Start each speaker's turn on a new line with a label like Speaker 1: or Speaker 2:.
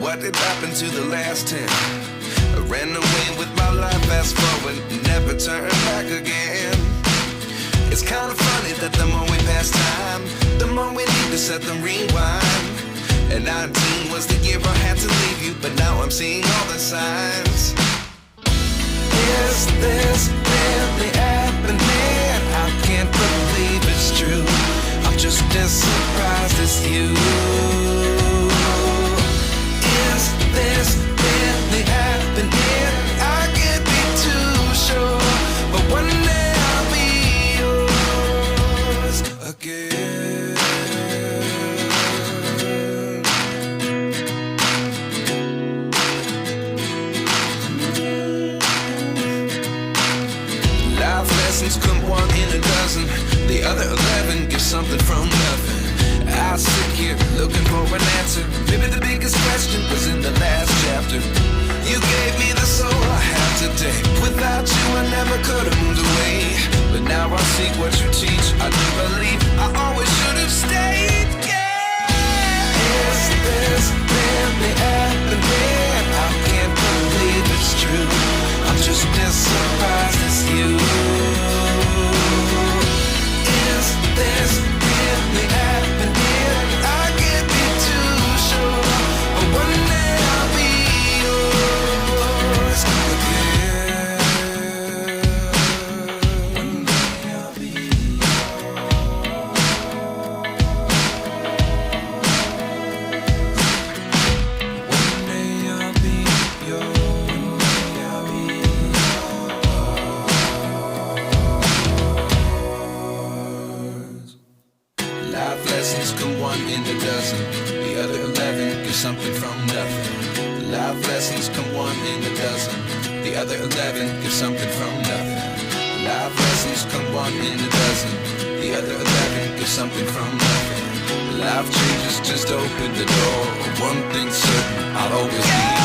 Speaker 1: what did happen to the last 10? I ran away with my life, fast forward, never turn back again. It's kind of funny that the more we pass time, the more we need to set them rewind. And 19 was the year I had to leave you, but now I'm seeing all the signs. Is this really happening? I can't believe it's true. I'm just as surprised as you. Is this really happening? I can't be too sure, but one day I'll be yours again. Life lessons come one in a dozen. The other 11 give something from nothing. I sit here looking for an answer. Maybe the biggest question was in the last chapter. You gave me the soul I have today. Without you I never could have moved away. But now I see what you teach. I do believe I always should have stayed. Yeah. Is this really happening? I can't believe it's true. I'm just as surprised as you. Is this really happening? I can't be too sure, but one day I'll be yours again. One day I'll be yours. One day I'll be yours. I'll be yours. Life lessons come one in a dozen. The other 11 give something from nothing. Life lessons come one in a dozen. The other 11 give something from nothing. Life lessons come one in a dozen. The other 11 give something from nothing. Life changes just open the door. One thing's certain, I'll always be